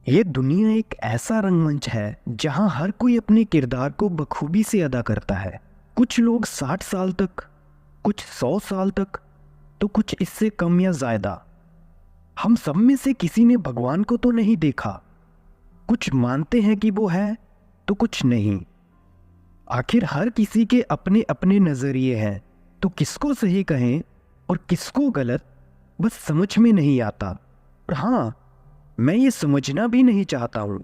ये दुनिया एक ऐसा रंगमंच है जहां हर कोई अपने किरदार को बखूबी से अदा करता है। कुछ लोग 60 साल तक, कुछ 100 साल तक, तो कुछ इससे कम या ज्यादा। हम सब में से किसी ने भगवान को तो नहीं देखा। कुछ मानते हैं कि वो है तो कुछ नहीं। आखिर हर किसी के अपने अपने नजरिए हैं, तो किसको सही कहें और किसको गलत, बस समझ में नहीं आता। और हाँ, मैं ये समझना भी नहीं चाहता हूँ।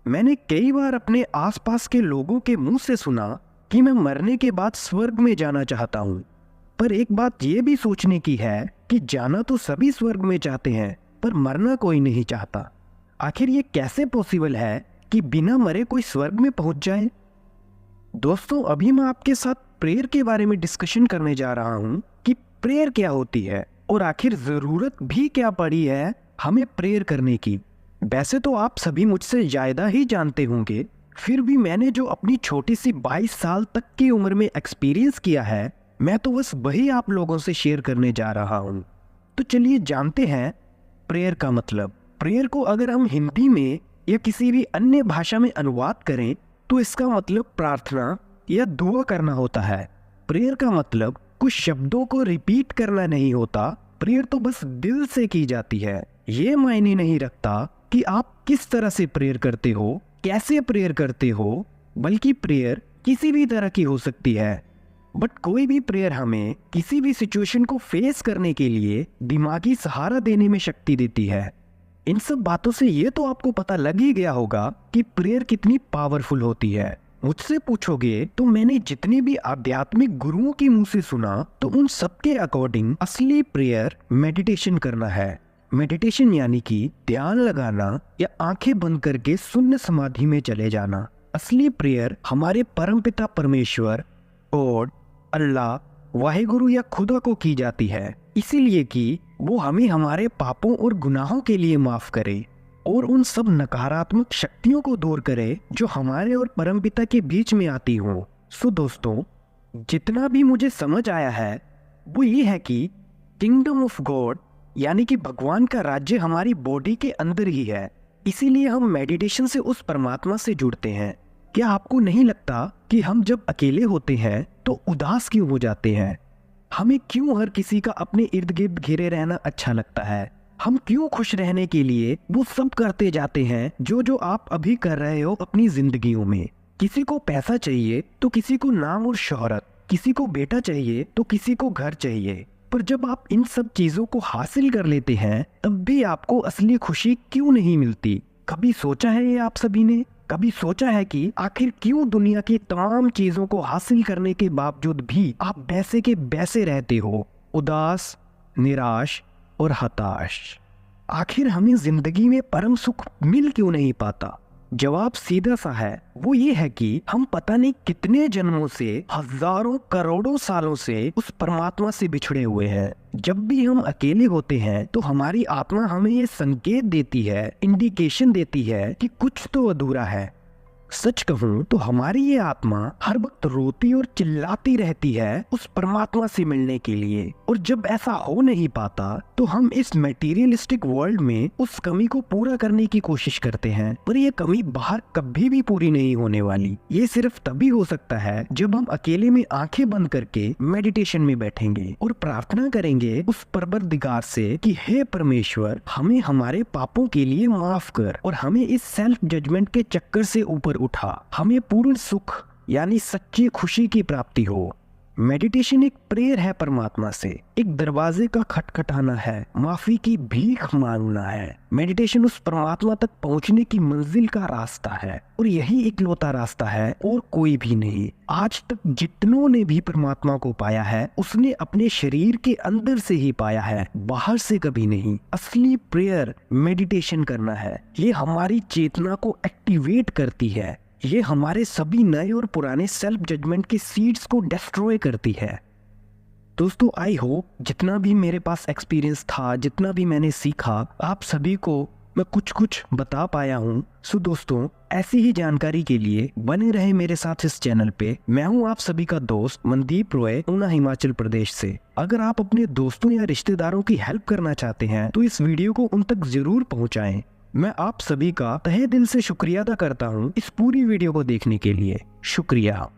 मैंने कई बार अपने आसपास के लोगों के मुंह से सुना कि मैं मरने के बाद स्वर्ग में जाना चाहता हूँ। पर एक बात ये भी सोचने की है कि जाना तो सभी स्वर्ग में चाहते हैं, पर मरना कोई नहीं चाहता। आखिर ये कैसे पॉसिबल है कि बिना मरे कोई स्वर्ग में पहुंच जाए? दोस्तों, अभी मैं आपके साथ प्रेयर के बारे में डिस्कशन करने जा रहा हूँ कि प्रेयर क्या होती है और आखिर जरूरत भी क्या पड़ी है हमें प्रेयर करने की। वैसे तो आप सभी मुझसे ज़्यादा ही जानते होंगे, फिर भी मैंने जो अपनी छोटी सी 22 साल तक की उम्र में एक्सपीरियंस किया है, मैं तो बस वही आप लोगों से शेयर करने जा रहा हूँ। तो चलिए जानते हैं प्रेयर का मतलब। प्रेयर को अगर हम हिंदी में या किसी भी अन्य भाषा में अनुवाद करें तो इसका मतलब प्रार्थना या दुआ करना होता है। प्रेयर का मतलब कुछ शब्दों को रिपीट करना नहीं होता। प्रेयर तो बस दिल से की जाती है। ये मायने नहीं रखता कि आप किस तरह से प्रेयर करते हो, कैसे प्रेयर करते हो, बल्कि प्रेयर किसी भी तरह की हो सकती है। बट कोई भी प्रेयर हमें किसी भी सिचुएशन को फेस करने के लिए दिमागी सहारा देने में शक्ति देती है। इन सब बातों से ये तो आपको पता लग ही गया होगा कि प्रेयर कितनी पावरफुल होती है। मुझसे पूछोगे तो मैंने जितने भी आध्यात्मिक गुरुओं के मुंह से सुना, तो उन सबके अकॉर्डिंग असली प्रेयर मेडिटेशन करना है। मेडिटेशन यानी कि ध्यान लगाना या आंखें बंद करके शून्य समाधि में चले जाना। असली प्रेयर हमारे परमपिता परमेश्वर, गॉड, अल्लाह, वाहेगुरु या खुदा को की जाती है, इसीलिए कि वो हमें हमारे पापों और गुनाहों के लिए माफ करे और उन सब नकारात्मक शक्तियों को दूर करे जो हमारे और परमपिता के बीच में आती हो। सो दोस्तों, जितना भी मुझे समझ आया है वो ये है कि किंगडम ऑफ गॉड यानी कि भगवान का राज्य हमारी बॉडी के अंदर ही है, इसीलिए हम मेडिटेशन से उस परमात्मा से जुड़ते हैं। क्या आपको नहीं लगता कि हम जब अकेले होते हैं तो उदास क्यों हो जाते हैं? हमें क्यों हर किसी का अपने इर्द गिर्द घिरे रहना अच्छा लगता है? हम क्यों खुश रहने के लिए वो सब करते जाते हैं जो जो आप अभी कर रहे हो अपनी जिंदगियों में? किसी को पैसा चाहिए तो किसी को नाम और शोहरत, किसी को बेटा चाहिए तो किसी को घर चाहिए। पर जब आप इन सब चीजों को हासिल कर लेते हैं तब भी आपको असली खुशी क्यों नहीं मिलती? कभी सोचा है ये आप सभी ने? कभी सोचा है कि आखिर क्यों दुनिया की तमाम चीजों को हासिल करने के बावजूद भी आप वैसे के वैसे रहते हो, उदास, निराश और हताश? आखिर हमें जिंदगी में परम सुख मिल क्यों नहीं पाता? जवाब सीधा सा है, वो ये है कि हम पता नहीं कितने जन्मों से, हजारों करोड़ों सालों से उस परमात्मा से बिछड़े हुए हैं। जब भी हम अकेले होते हैं तो हमारी आत्मा हमें ये संकेत देती है, इंडिकेशन देती है कि कुछ तो अधूरा है। सच कहूँ तो हमारी ये आत्मा हर वक्त रोती और चिल्लाती रहती है उस परमात्मा से मिलने के लिए। और जब ऐसा हो नहीं पाता तो हम इस मटेरियलिस्टिक वर्ल्ड में उस कमी को पूरा करने की कोशिश करते हैं, पर ये कमी बाहर कभी भी पूरी नहीं होने वाली। ये सिर्फ तभी हो सकता है जब हम अकेले में आंखें बंद करके मेडिटेशन में बैठेंगे और प्रार्थना करेंगे उस परवरदिगार से कि हे परमेश्वर, हमें हमारे पापों के लिए माफ कर और हमें इस सेल्फ जजमेंट के चक्कर से ऊपर उठा। हमें पूर्ण सुख यानी सच्ची खुशी की प्राप्ति हो। मेडिटेशन एक प्रेयर है परमात्मा से, एक दरवाजे का खटखटाना है, माफी की भीख मांगना है। मेडिटेशन उस परमात्मा तक पहुंचने की मंजिल का रास्ता है और यही इकलौता रास्ता है और कोई भी नहीं। आज तक जितनों ने भी परमात्मा को पाया है उसने अपने शरीर के अंदर से ही पाया है, बाहर से कभी नहीं। असली प्रेयर मेडिटेशन करना है। ये हमारी चेतना को एक्टिवेट करती है। ये हमारे सभी नए और पुराने सेल्फ जजमेंट के सीड्स को डिस्ट्रॉय करती है। दोस्तों, आई होप जितना भी मेरे पास एक्सपीरियंस था, जितना भी मैंने सीखा, आप सभी को मैं कुछ कुछ बता पाया हूँ। सो दोस्तों, ऐसी ही जानकारी के लिए बने रहे मेरे साथ इस चैनल पे। मैं हूँ आप सभी का दोस्त मनदीप रॉय, ऊना हिमाचल प्रदेश से। अगर आप अपने दोस्तों या रिश्तेदारों की हेल्प करना चाहते हैं तो इस वीडियो को उन तक जरूर पहुँचाएं मैं आप सभी का तहे दिल से शुक्रिया अदा करता हूँ इस पूरी वीडियो को देखने के लिए। शुक्रिया।